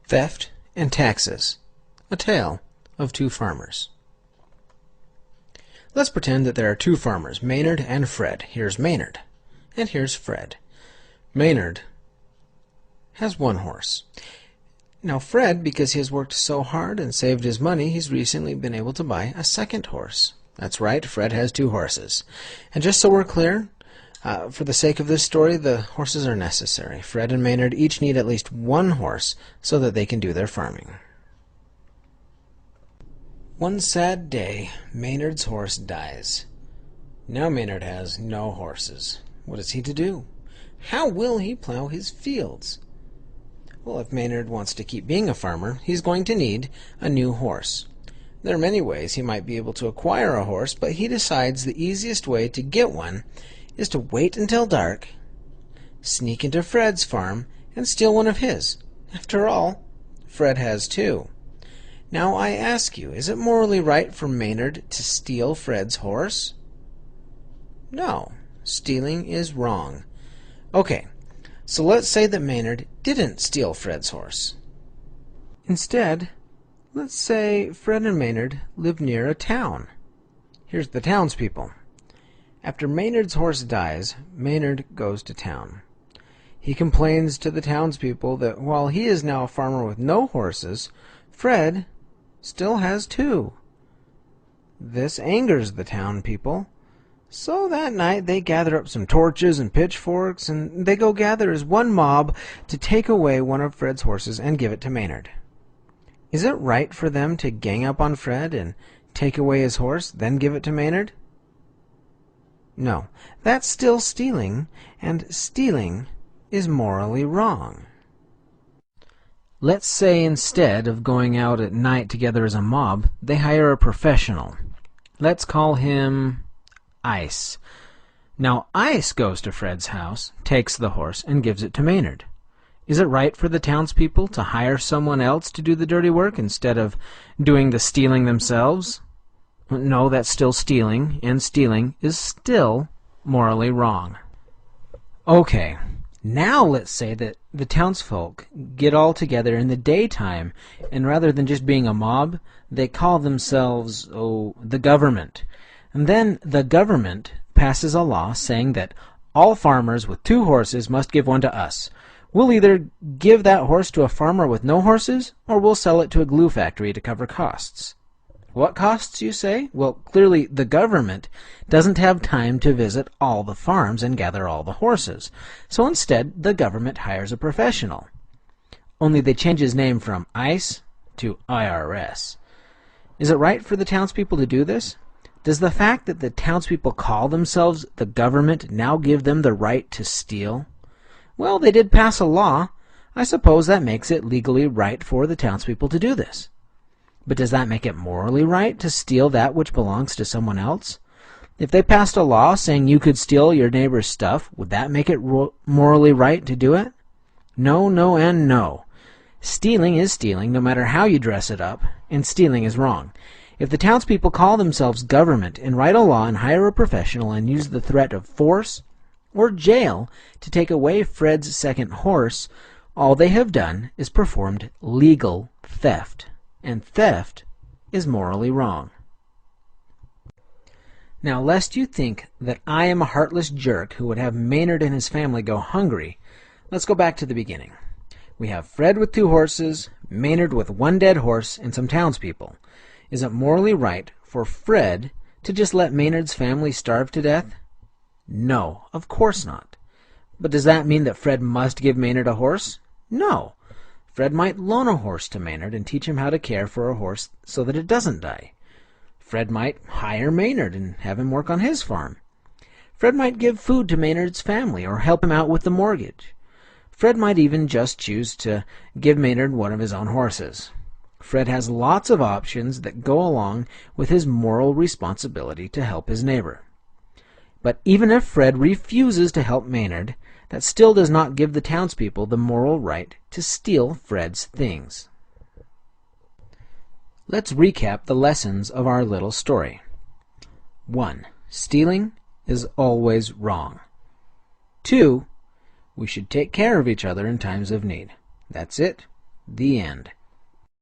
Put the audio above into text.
Theft and Taxes, a tale of two farmers. Let's pretend that there are two farmers, Maynard and Fred. Here's Maynard, and here's Fred. Maynard has one horse. Now Fred, because he has worked so hard and saved his money, he's recently been able to buy a second horse. That's right, Fred has two horses. And just so we're clear, for the sake of this story, the horses are necessary. Fred and Maynard each need at least one horse so that they can do their farming. One sad day, Maynard's horse dies. Now Maynard has no horses. What is he to do? How will he plow his fields? Well, if Maynard wants to keep being a farmer, he's going to need a new horse. There are many ways he might be able to acquire a horse, but he decides the easiest way to get one is to wait until dark, sneak into Fred's farm, and steal one of his. After all, Fred has two. Now I ask you, is it morally right for Maynard to steal Fred's horse? No, stealing is wrong. Okay, so let's say that Maynard didn't steal Fred's horse. Instead, let's say Fred and Maynard live near a town. Here's the townspeople. After Maynard's horse dies, Maynard goes to town. He complains to the townspeople that while he is now a farmer with no horses, Fred still has two. This angers the town people. So that night they gather up some torches and pitchforks, and they go gather as one mob to take away one of Fred's horses and give it to Maynard. Is it right for them to gang up on Fred and take away his horse, then give it to Maynard? No, that's still stealing, and stealing is morally wrong. Let's say instead of going out at night together as a mob, they hire a professional. Let's call him Ice. Now Ice goes to Fred's house, takes the horse, and gives it to Maynard. Is it right for the townspeople to hire someone else to do the dirty work instead of doing the stealing themselves? No, that's still stealing, and stealing is still morally wrong. Okay, now let's say that the townsfolk get all together in the daytime, and rather than just being a mob, they call themselves, the government. And then the government passes a law saying that all farmers with two horses must give one to us. We'll either give that horse to a farmer with no horses, or we'll sell it to a glue factory to cover costs. What costs, you say? Well, clearly the government doesn't have time to visit all the farms and gather all the horses. So instead, the government hires a professional. Only they change his name from ICE to IRS. Is it right for the townspeople to do this? Does the fact that the townspeople call themselves the government now give them the right to steal? Well, they did pass a law. I suppose that makes it legally right for the townspeople to do this. But does that make it morally right to steal that which belongs to someone else? If they passed a law saying you could steal your neighbor's stuff, would that make it morally right to do it? No, no, and no. Stealing is stealing, no matter how you dress it up, and stealing is wrong. If the townspeople call themselves government and write a law and hire a professional and use the threat of force or jail to take away Fred's second horse, all they have done is performed legal theft. And theft is morally wrong. Now, lest you think that I am a heartless jerk who would have Maynard and his family go hungry, let's go back to the beginning. We have Fred with two horses, Maynard with one dead horse, and some townspeople. Is it morally right for Fred to just let Maynard's family starve to death? No, of course not. But does that mean that Fred must give Maynard a horse? No. Fred might loan a horse to Maynard and teach him how to care for a horse so that it doesn't die. Fred might hire Maynard and have him work on his farm. Fred might give food to Maynard's family or help him out with the mortgage. Fred might even just choose to give Maynard one of his own horses. Fred has lots of options that go along with his moral responsibility to help his neighbor. But even if Fred refuses to help Maynard, that still does not give the townspeople the moral right to steal Fred's things. Let's recap the lessons of our little story. 1. Stealing is always wrong. 2. We should take care of each other in times of need. That's it. The end.